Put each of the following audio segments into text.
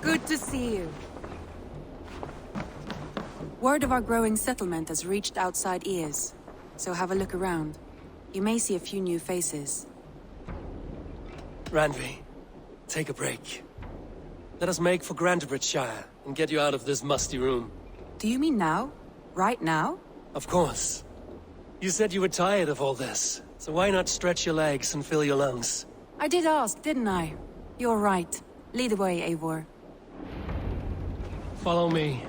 Good to see you. Word of our growing settlement has reached outside ears, so have a look around. You may see a few new faces. Randvi, take a break. Let us make for Grantebridgeshire and get you out of this musty room. Do you mean now? Right now? Of course. You said you were tired of all this, so why not stretch your legs and fill your lungs? I did ask, didn't I? You're right. Lead the way, Eivor. Follow me.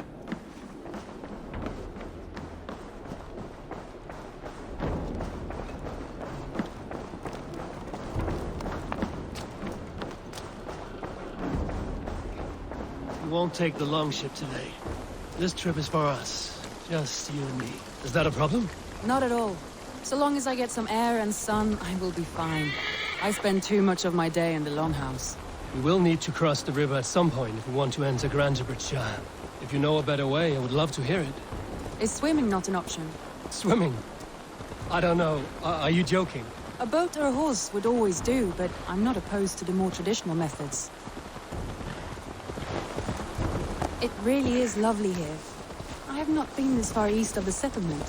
We won't take the longship today. This trip is for us. Just you and me. Is that a problem? Not at all. So long as I get some air and sun, I will be fine. I spend too much of my day in the longhouse. We will need to cross the river at some point if we want to enter Grantebridgeshire. If you know a better way, I would love to hear it. Is swimming not an option? Swimming? I don't know. Are you joking? A boat or a horse would always do, but I'm not opposed to the more traditional methods. It really is lovely here. I have not been this far east of the settlement.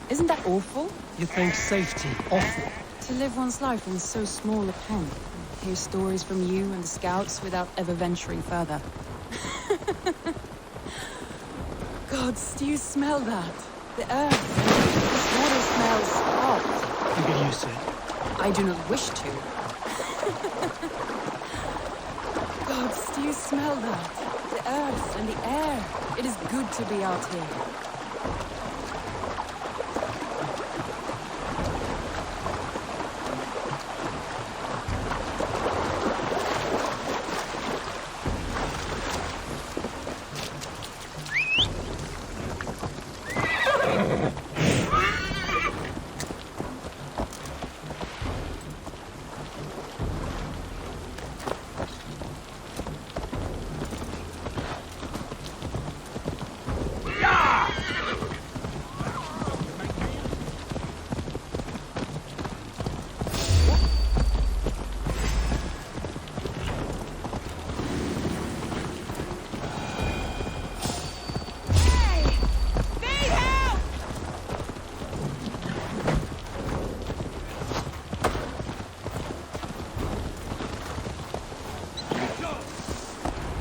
Isn't that awful? You think safety awful? To live one's life in so small a pen. Hear stories from you and the scouts without ever venturing further. Gods, do you smell that? The earth. This water smells hot. You get used to it. I do not wish to. Gods, do you smell that? The earth and the air. It is good to be out here.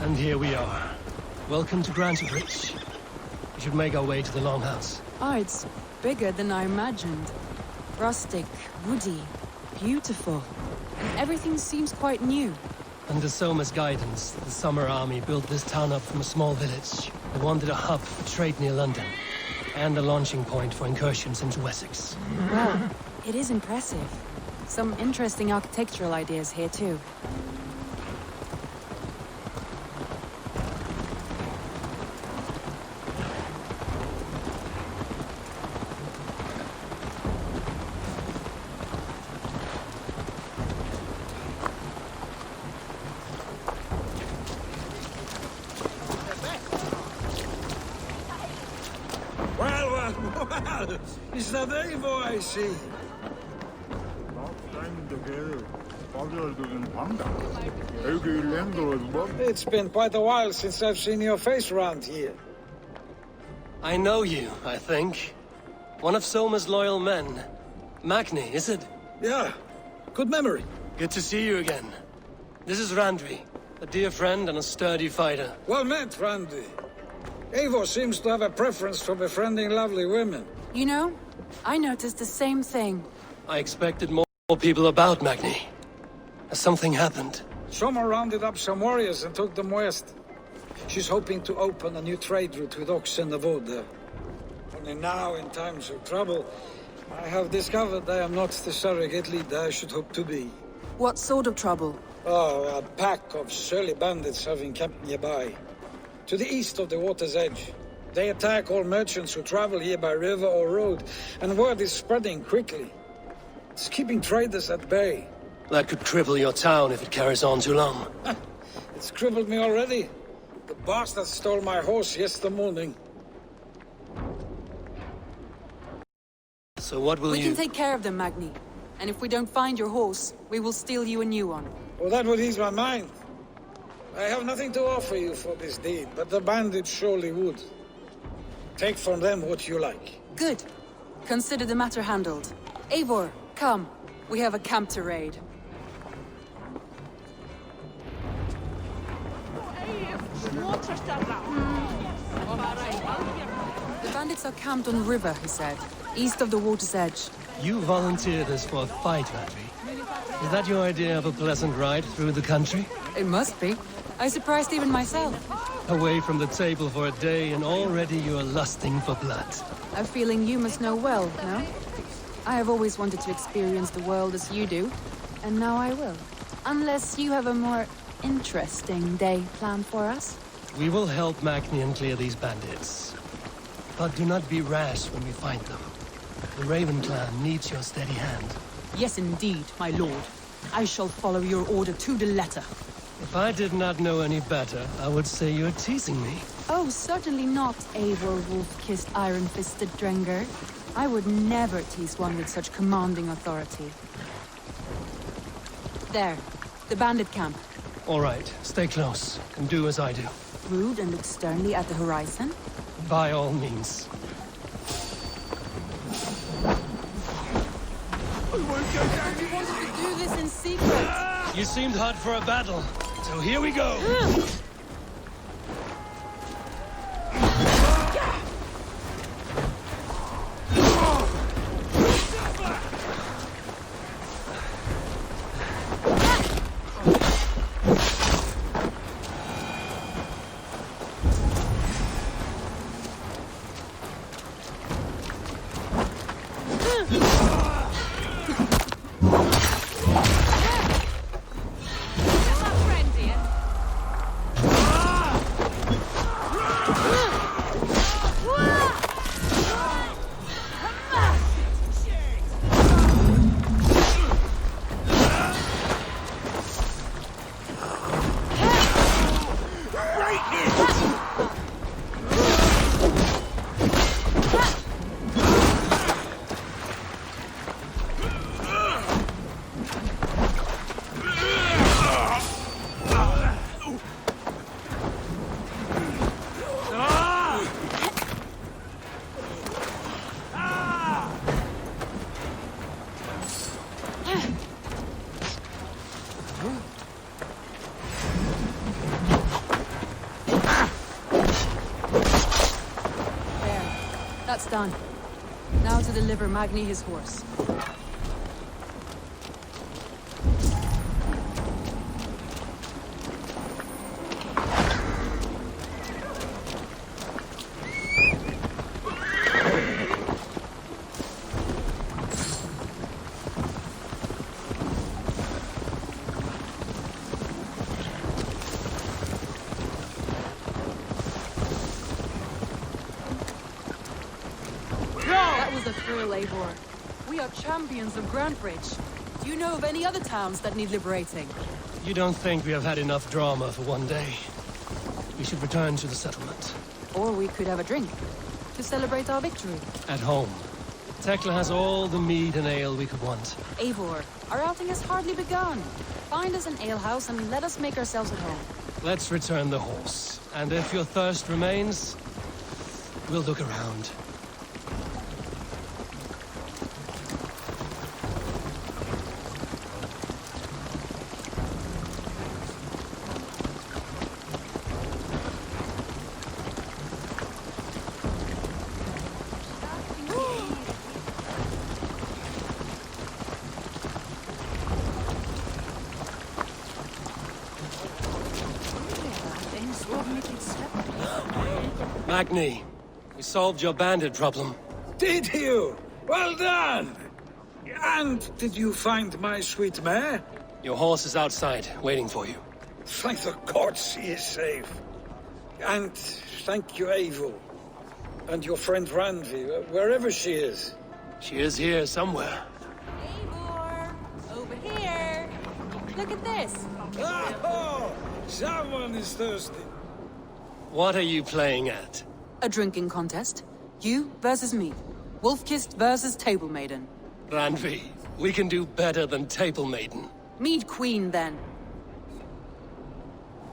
And here we are. Welcome to Grantebridge. We should make our way to the Longhouse. Oh, it's bigger than I imagined. Rustic, woody, beautiful. And everything seems quite new. Under Soma's guidance, the Summer Army built this town up from a small village. They wanted a hub for trade near London, and a launching point for incursions into Wessex. Well, it is impressive. Some interesting architectural ideas here, too. Well, is that Eivor I see? It's been quite a while since I've seen your face around here. I know you, I think. One of Soma's loyal men. Magni, is it? Yeah, good memory. Good to see you again. This is Randvi, a dear friend and a sturdy fighter. Well met, Randy. Eivor seems to have a preference for befriending lovely women. You know, I noticed the same thing. I expected more people about Magni. Has something happened? Soma rounded up some warriors and took them west. She's hoping to open a new trade route with oxen of wood there. Only now, in times of trouble, I have discovered I am not the surrogate leader I should hope to be. What sort of trouble? Oh, a pack of surly bandits have encamped nearby. To the east of the water's edge. They attack all merchants who travel here by river or road, and word is spreading quickly. It's keeping traders at bay. That could cripple your town if it carries on too long. It's crippled me already. The bastard stole my horse yesterday morning. So what will We you... can take care of them, Magni. And if we don't find your horse, we will steal you a new one. Well, that would ease my mind. I have nothing to offer you for this deed, but the bandits surely would. Take from them what you like. Good. Consider the matter handled. Eivor, come. We have a camp to raid. The bandits are camped on the river, he said. East of the water's edge. You volunteered us for a fight, Randvi. Is that your idea of a pleasant ride through the country? It must be. I surprised even myself. Away from the table for a day and already you're lusting for blood. A feeling you must know well, no? I have always wanted to experience the world as you do, and now I will. Unless you have a more interesting day planned for us? We will help Magnian clear these bandits. But do not be rash when we find them. The Raven clan needs your steady hand. Yes, indeed, my lord. I shall follow your order to the letter. If I did not know any better, I would say you're teasing me. Oh, certainly not, Eivor wolf-kissed iron-fisted Drenger. I would never tease one with such commanding authority. There, the bandit camp. All right, stay close, and do as I do. Rude and look sternly at the horizon. By all means. We wanted to do this in secret. You seemed hot for a battle, so here we go. That's done. Now to deliver Magni his horse. Eivor. We are champions of Grantbridge. Do you know of any other towns that need liberating? You don't think we have had enough drama for one day? We should return to the settlement. Or we could have a drink, to celebrate our victory. At home. Tekla has all the mead and ale we could want. Eivor, our outing has hardly begun. Find us an alehouse and let us make ourselves at home. Let's return the horse. And if your thirst remains, we'll look around. Magni, we solved your bandit problem. Did you? Well done! And did you find my sweet mare? Your horse is outside, waiting for you. Thank the gods he is safe. And thank you, Eivor. And your friend Randvi, wherever she is. She is here somewhere. Eivor! Over here! Look at this! Oh! Someone is thirsty. What are you playing at? A drinking contest. You versus me. Wolf-kissed versus Table Maiden. Randvi, we can do better than Table Maiden. Mead Queen, then.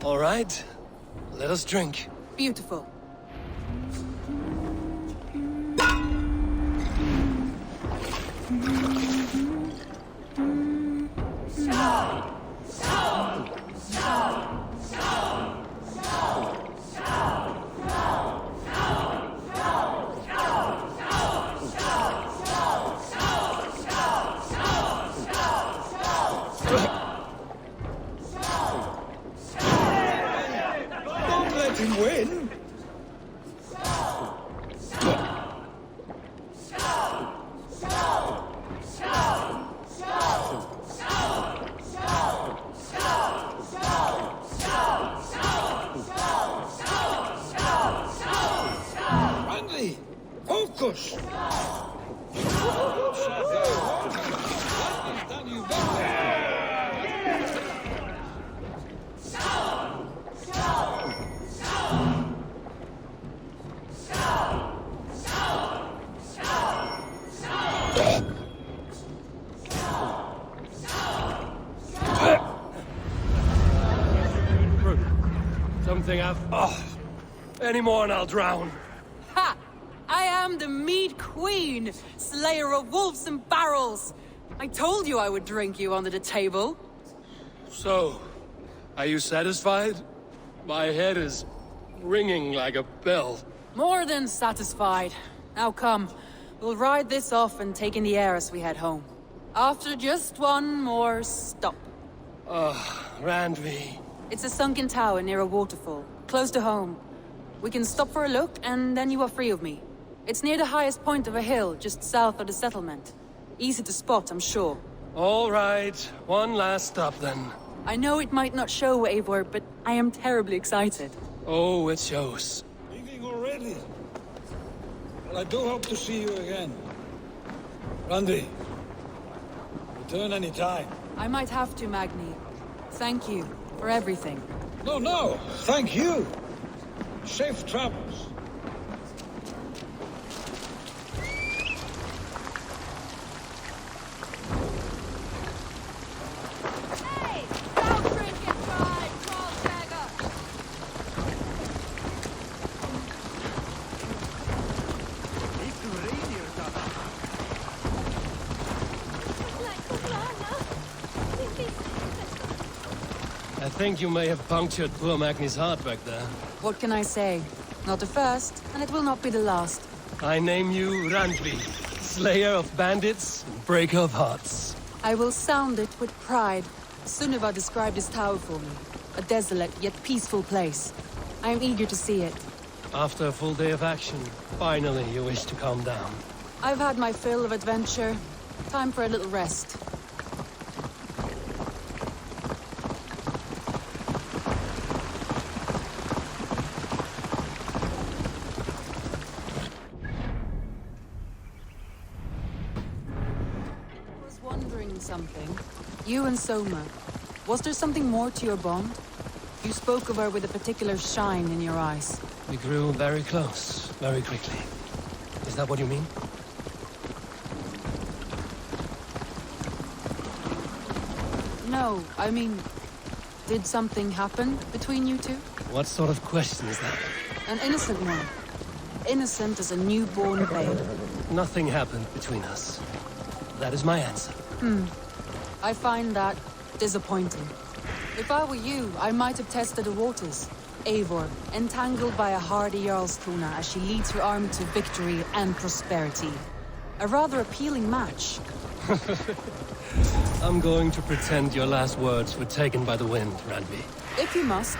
All right, let us drink. Beautiful. Don't let him win. Randvi, focus. Done you better. Something I've... Oh, any more and I'll drown. Ha! I am the mead queen, slayer of wolves and barrels. I told you I would drink you under the table. So, are you satisfied? My head is ringing like a bell. More than satisfied. Now come, we'll ride this off and take in the air as we head home. After just one more stop. Randvi. It's a sunken tower near a waterfall, close to home. We can stop for a look, and then you are free of me. It's near the highest point of a hill, just south of the settlement. Easy to spot, I'm sure. All right, one last stop then. I know it might not show, Eivor, but I am terribly excited. Oh, it shows. Leaving already? Well, I do hope to see you again. Randvi, return any time. I might have to, Magni. Thank you for everything. No, thank you. Safe travels. Hey! Don't drink and drive, troll beggar! I think you may have punctured poor Magni's heart back there. What can I say? Not the first, and it will not be the last. I name you Randvi, slayer of bandits, and breaker of hearts. I will sound it with pride. Sunniva described this tower for me. A desolate yet peaceful place. I am eager to see it. After a full day of action, finally you wish to calm down. I've had my fill of adventure. Time for a little rest. I was wondering something. You and Soma. Was there something more to your bond? You spoke of her with a particular shine in your eyes. We grew very close, very quickly. Is that what you mean? No, I mean... Did something happen between you two? What sort of question is that? An innocent one. Innocent as a newborn babe. Nothing happened between us. That is my answer. I find that disappointing. If I were you, I might have tested the waters. Eivor, entangled by a hardy Jarlskona as she leads her army to victory and prosperity. A rather appealing match. I'm going to pretend your last words were taken by the wind, Randvi. If you must.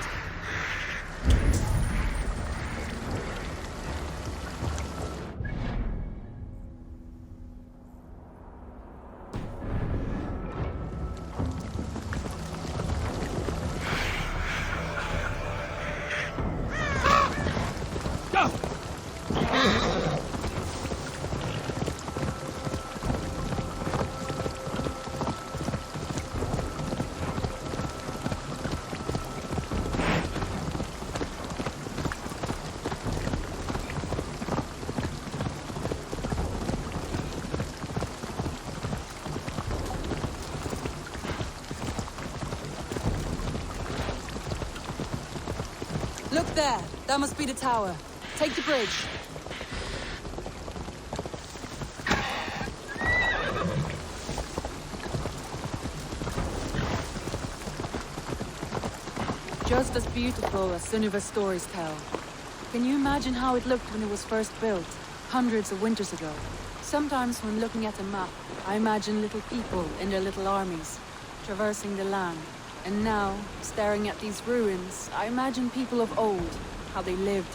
Look there. That must be the tower. Take the bridge. Just as beautiful as Sunniva's stories tell. Can you imagine how it looked when it was first built, hundreds of winters ago? Sometimes when looking at a map, I imagine little people in their little armies, traversing the land. And now, staring at these ruins, I imagine people of old, how they lived,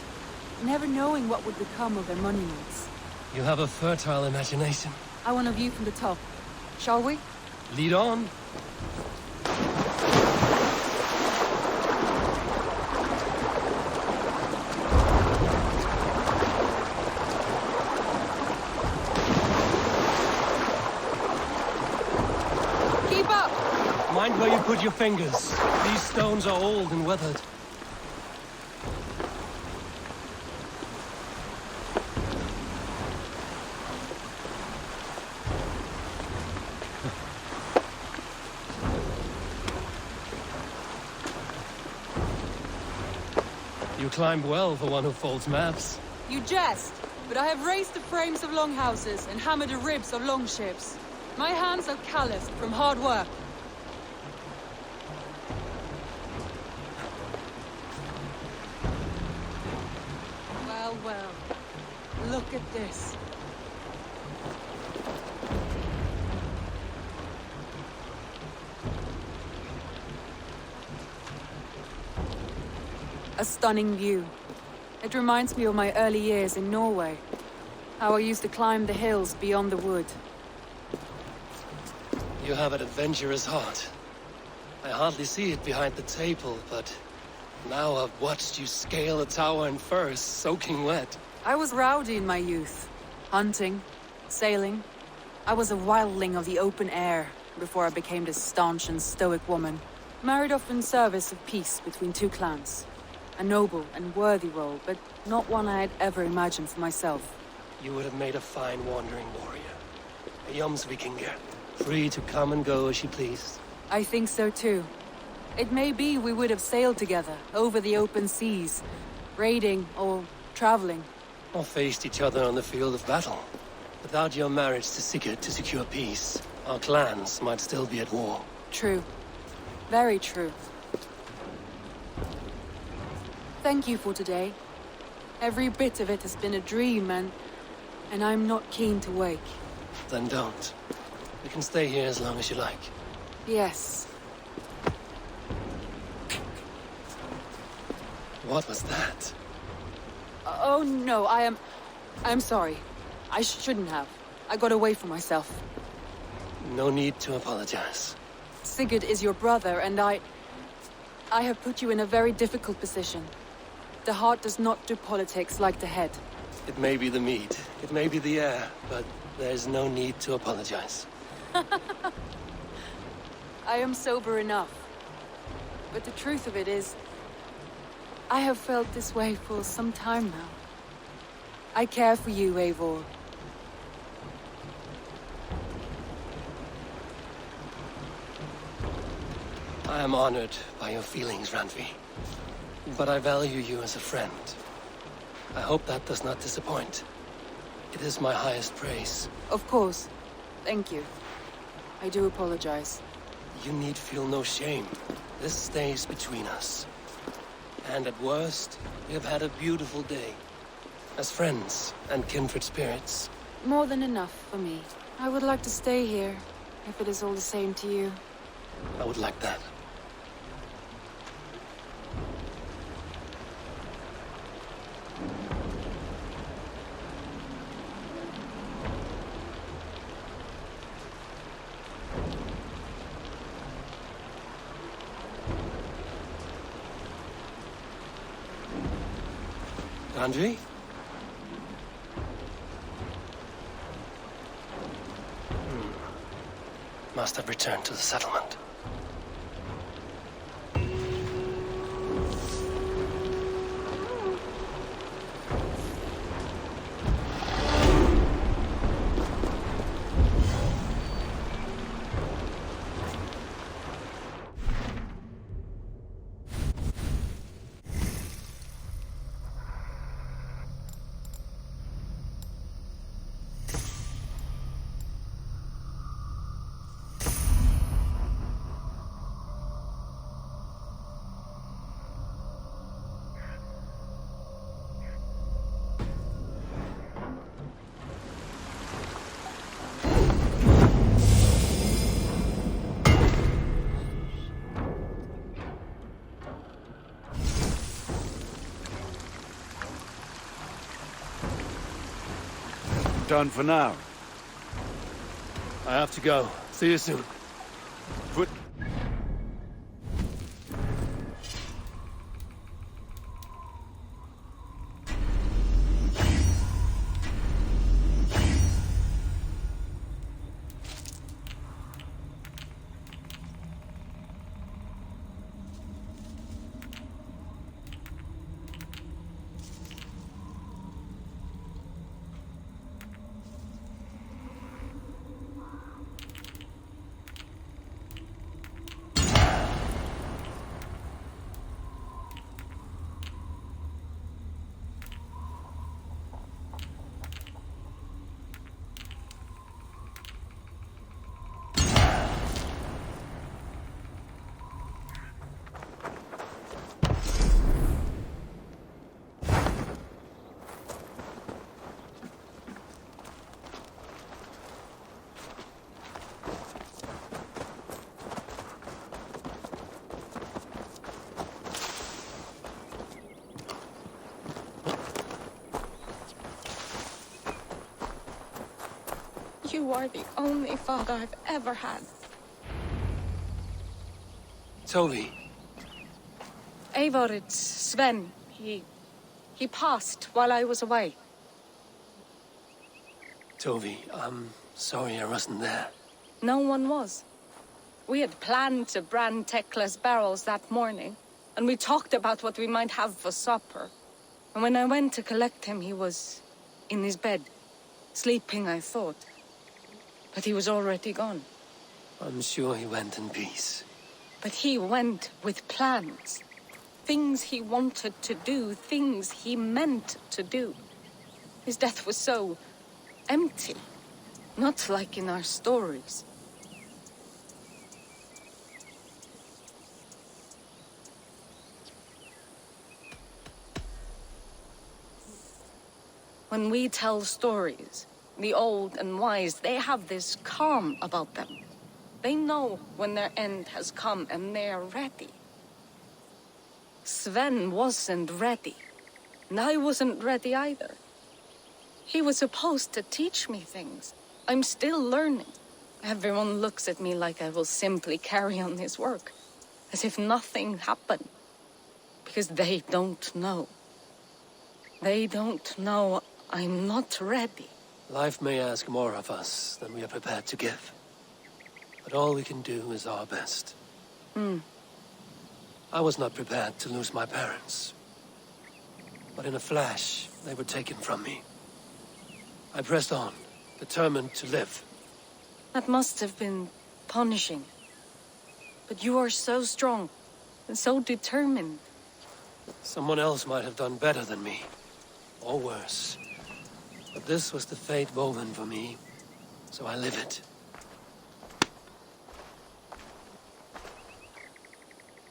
never knowing what would become of their monuments. You have a fertile imagination. I want a view from the top. Shall we? Lead on. Keep up! Mind where you put your fingers. These stones are old and weathered. You climbed well for one who folds maps. You jest, but I have raised the frames of longhouses and hammered the ribs of longships. My hands are calloused from hard work. Well, well. Look at this. A stunning view. It reminds me of my early years in Norway. How I used to climb the hills beyond the wood. You have an adventurous heart. I hardly see it behind the table, but now I've watched you scale a tower in furs, soaking wet. I was rowdy in my youth. Hunting, sailing. I was a wildling of the open air before I became this staunch and stoic woman. Married off in service of peace between two clans. A noble and worthy role, but not one I had ever imagined for myself. You would have made a fine wandering warrior. A Jomsvikinger, free to come and go as she pleased. I think so too. It may be we would have sailed together, over the open seas, raiding or traveling. Or faced each other on the field of battle. Without your marriage to Sigurd to secure peace, our clans might still be at war. True. Very true. Thank you for today. Every bit of it has been a dream, and I'm not keen to wake. Then don't. We can stay here as long as you like. Yes. What was that? Oh no, I'm sorry. I shouldn't have. I got away from myself. No need to apologize. Sigurd is your brother, and I have put you in a very difficult position. The heart does not do politics like the head. It may be the meat, it may be the air, but there's no need to apologize. I am sober enough. But the truth of it is, I have felt this way for some time now. I care for you, Eivor. I am honored by your feelings, Randvi. But I value you as a friend. I hope that does not disappoint. It is my highest praise. Of course. Thank you. I do apologize. You need feel no shame. This stays between us. And at worst, we have had a beautiful day. As friends and kindred spirits. More than enough for me. I would like to stay here, if it is all the same to you. I would like that. Randvi? Must have returned to the settlement. Done for now. I have to go. See you soon. Put... You are the only father I've ever had. Toby. Eivor, it's Sven. He passed while I was away. Toby, I'm sorry I wasn't there. No one was. We had planned to brand Tekla's barrels that morning, and we talked about what we might have for supper. And when I went to collect him, he was in his bed, sleeping, I thought. But he was already gone. I'm sure he went in peace. But he went with plans. Things he wanted to do, things he meant to do. His death was so empty. Not like in our stories. When we tell stories, the old and wise, they have this calm about them. They know when their end has come and they are ready. Sven wasn't ready, and I wasn't ready either. He was supposed to teach me things. I'm still learning. Everyone looks at me like I will simply carry on his work, as if nothing happened. Because they don't know. They don't know I'm not ready. Life may ask more of us than we are prepared to give. But all we can do is our best. I was not prepared to lose my parents. But in a flash, they were taken from me. I pressed on, determined to live. That must have been punishing. But you are so strong, and so determined. Someone else might have done better than me. Or worse. But this was the fate woven for me, so I live it.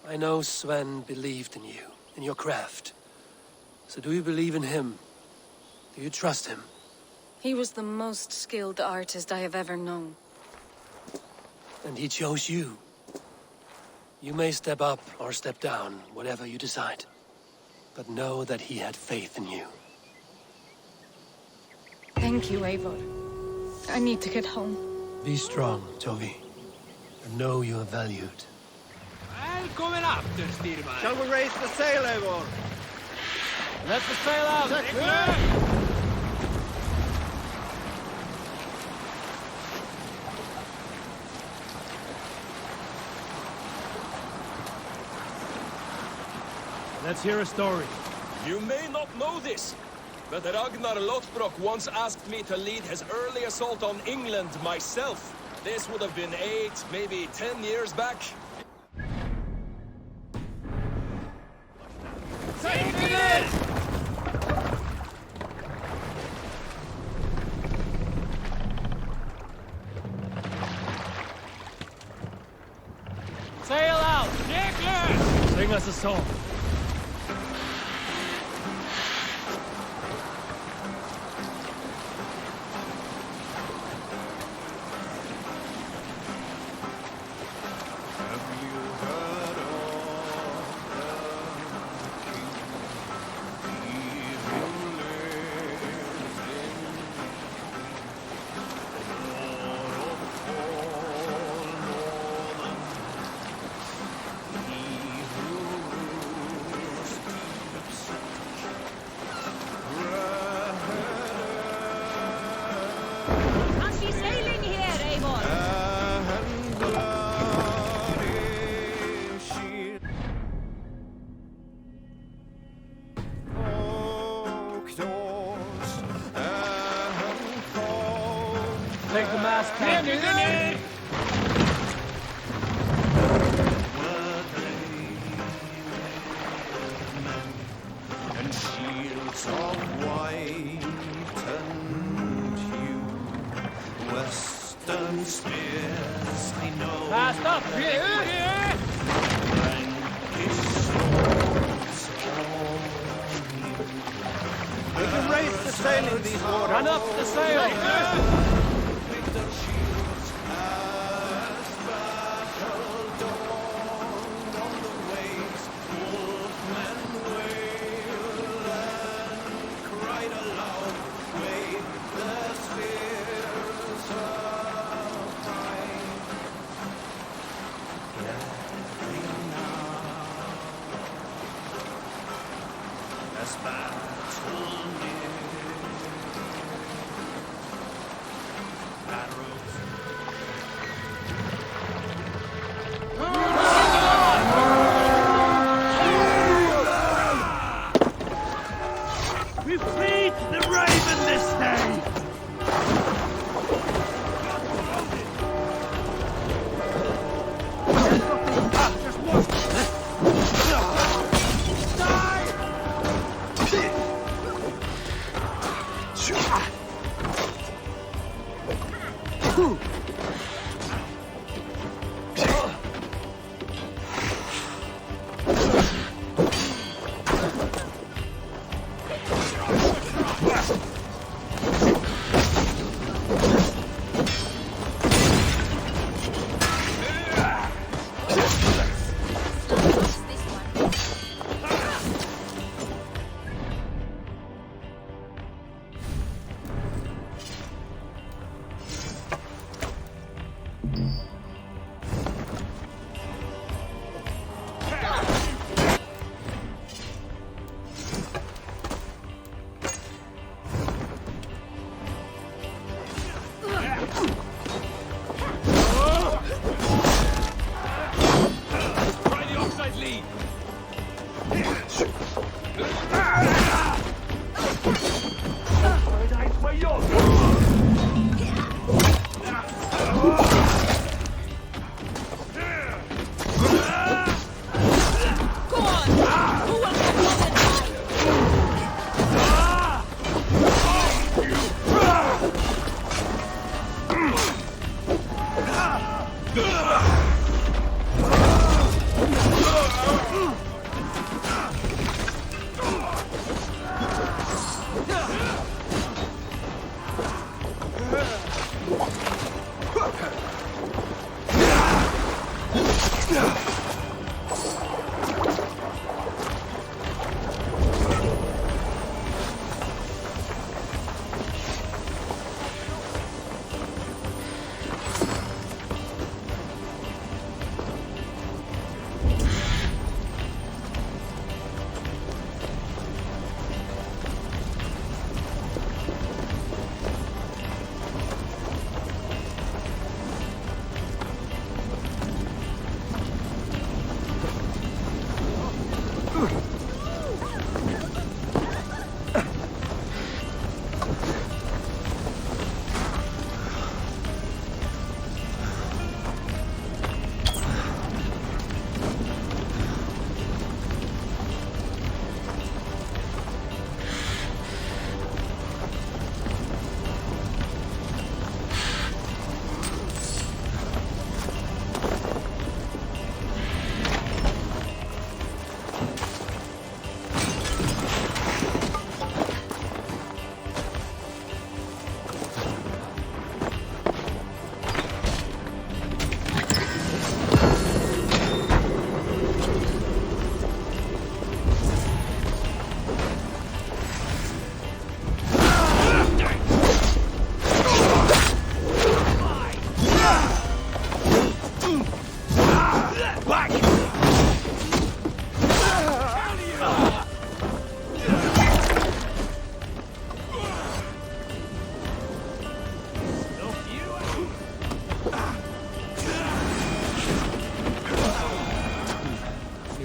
I know Sven believed in you, in your craft. So do you believe in him? Do you trust him? He was the most skilled artist I have ever known. And he chose you. You may step up or step down, whatever you decide. But know that he had faith in you. Thank you, Eivor. I need to get home. Be strong, Toby. And know you are valued. Välkommen after, styrman. Shall we raise the sail, Eivor? Let the sail out. Let's hear a story. You may not know this, but Ragnar Lothbrok once asked me to lead his early assault on England myself. This would have been 8, maybe 10 years back. Sail out! Nicholas! Sing us a song. And shields of whitened hue, western spears I know. Fast up! Here! Frankish swords We can raise the sail in these waters. Run up the sail! Victor shields as battle dawned on the waves. Wolfmen wailed and cried aloud, wave their spears upright. Gathering now as battle near. Arrows. We've freed the Raven this day! Just watch! Try the offside lead.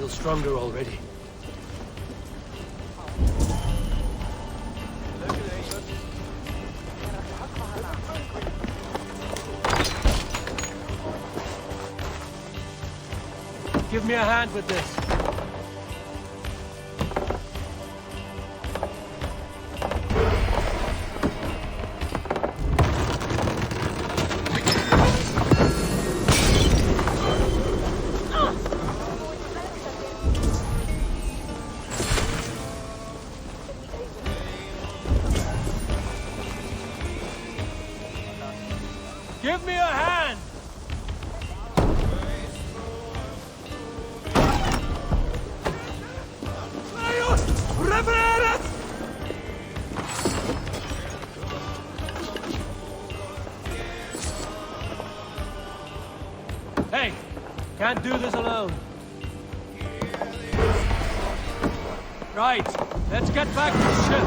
Stronger already. give me a hand with this. Give me a hand! Hey, can't do this alone. Right, let's get back to the ship.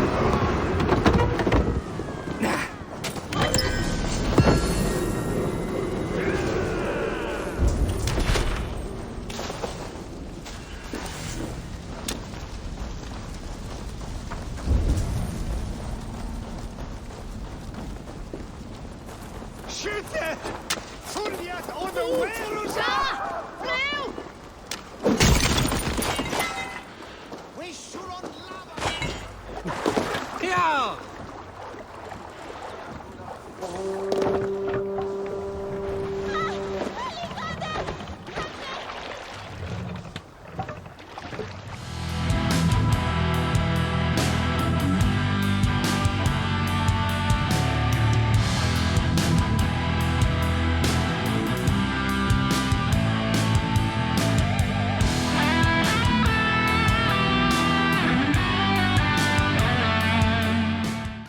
Skytte! Följet unaware! Flew! We should on lava! Yeah!